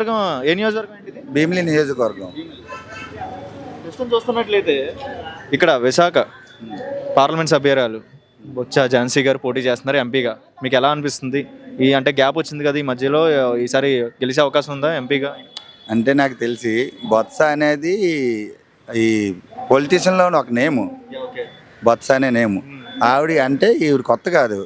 నియోజకవర్గం ఏ నియోజకవర్గం ఏంటి ఇది? భీమిలి నియోజకవర్గం. ప్రస్తుతం చూస్తున్నట్లయితే ఇక్కడ విశాఖ పార్లమెంట్ సభ్యురాలు బొత్స ఝాన్సీ గారు పోటీ చేస్తున్నారు ఎంపీగా. మీకు ఎలా అనిపిస్తుంది? అంటే గ్యాప్ వచ్చింది కదా ఈ మధ్యలో, ఈసారి గెలిచే అవకాశం ఉందా ఎంపీగా? అంటే నాకు తెలిసి బొత్స అనేది ఈ పొలిటీషియన్లో ఒక నేము, బొత్స అనే నేము. ఆవిడ అంటే ఈవిడ కొత్త కాదు.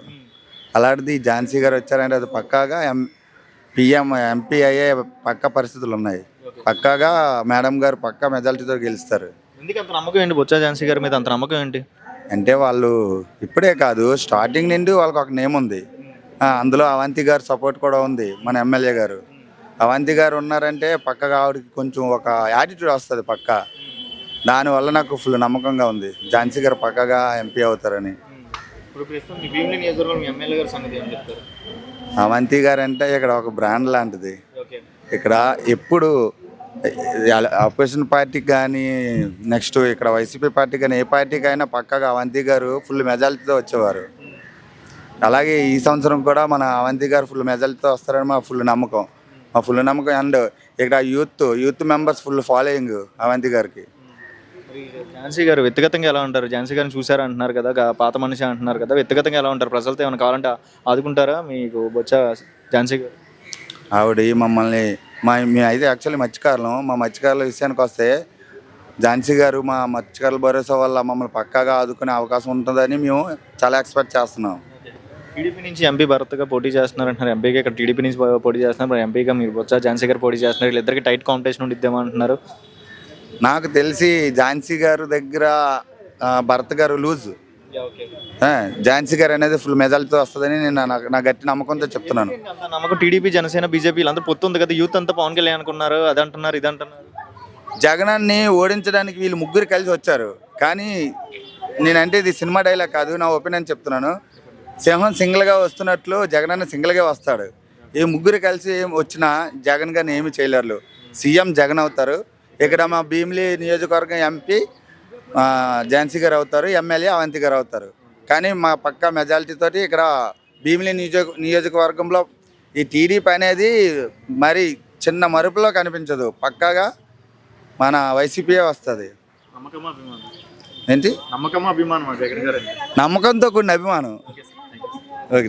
అలాంటిది ఝాన్సీ గారు వచ్చారంటే అది పక్కాగా ఎంపీ అయ్యే పక్కా పరిస్థితులు ఉన్నాయి. పక్కాగా మేడం గారు పక్కా మెజారిటీతో గెలుస్తారు. ఎందుకు అంత నమ్మకం ఏంటి బొత్స ఝాన్సీ గారి మీద? అంత నమ్మకం ఏంటి అంటే వాళ్ళు ఇప్పుడే కాదు, స్టార్టింగ్ నుండి వాళ్ళకి ఒక నేమ్ ఉంది. అందులో అవంతి గారు సపోర్ట్ కూడా ఉంది. మన ఎమ్మెల్యే గారు అవంతి గారు ఉన్నారంటే పక్కగా ఆవిడకి కొంచెం ఒక యాటిట్యూడ్ వస్తుంది పక్కా. దానివల్ల నాకు ఫుల్ నమ్మకంగా ఉంది ఝాన్సీ గారు పక్కగా ఎంపీ అవుతారని. అవంతి గారు అంటే ఇక్కడ ఒక బ్రాండ్ లాంటిది. ఇక్కడ ఎప్పుడు అపోజిషన్ పార్టీకి కానీ నెక్స్ట్ ఇక్కడ వైసీపీ పార్టీ కానీ ఏ పార్టీకి అయినా పక్కగా అవంతి గారు ఫుల్ మెజారిటీతో వచ్చేవారు. అలాగే ఈ సంవత్సరం కూడా మన అవంతి గారు ఫుల్ మెజారిటీతో వస్తారని మా ఫుల్ నమ్మకం. అండ్ ఇక్కడ youth members full following Avanthi గారికి. ఝాన్సీ గారు వ్యక్తిగతంగా ఎలా ఉంటారు? ఝాన్సీ గారిని చూసారా అంటున్నారు కదా, పాత మనిషి అంటున్నారు కదా, వ్యక్తిగతంగా ఎలా ఉంటారు? ప్రజలతో ఏమైనా కావాలంటే ఆదుకుంటారా మీకు బొత్స ఝాన్సీ గారు? ఆవిడ మమ్మల్ని మేము అయితే యాక్చువల్లీ మత్స్యకారులం. మా మత్స్యకారుల విషయానికి వస్తే ఝాన్సీ గారు మా మత్స్యకారుల భరోసా వల్ల మమ్మల్ని పక్కాగా ఆదుకునే అవకాశం ఉంటుందని మేము చాలా ఎక్స్పెక్ట్ చేస్తున్నాం. టీడీపీ నుంచి ఎంపీ భరత్గా పోటీ చేస్తున్నారు అంటున్నారు. ఎంపీగా ఇక్కడ టీడీపీ నుంచి పోటీ చేస్తున్నారు, ఎంపీగా మీరు బొత్స ఝాన్సీ గారు పోటీ చేస్తున్నారు. వీళ్ళిద్దరికి టైట్ కాంపిటీషన్ ఉండిద్దేమో అంటున్నారు. నాకు తెలిసి ఝాన్సీ గారు దగ్గర భరత్ గారు లూజ్, ఝాన్సీ గారు అనేది ఫుల్ మెజారిటీతో వస్తుందని నేను నా గట్టి నమ్మకంతో చెప్తున్నాను. నమ్మకం టీడీపీ జనసేన బీజేపీ వీళ్ళందరూ పొత్తు ఉంది కదా, యూత్ అంతా పవన్ కళ్యాణ్ అనుకున్నారు, అదంటున్నారు ఇదంటున్నారు. జగనాన్ని ఓడించడానికి వీళ్ళు ముగ్గురు కలిసి వచ్చారు. కానీ నేనంటే ఇది సినిమా డైలాగ్ కాదు, నా ఒపీనియన్ చెప్తున్నాను. సింహం సింగిల్గా వస్తున్నట్లు జగనన్న సింగిల్గా వస్తాడు. ఈ ముగ్గురు కలిసి వచ్చినా జగన్ గారిని ఏమి చేయలేరు. సీఎం జగన్ అవుతారు. ఇక్కడ మా భీమిలి నియోజకవర్గం ఎంపీ ఝాన్సీ గారు అవుతారు, ఎమ్మెల్యే అవంతి గారు అవుతారు. కానీ మా పక్కా మెజారిటీతో ఇక్కడ భీమిలి నియోజకవర్గంలో ఈ టీడీపీ అనేది మరి చిన్న మరుపులో కనిపించదు. పక్కాగా మన వైసీపీ వస్తుంది. ఏంటి నమ్మకంతో కూడిన అభిమానం. ఓకే.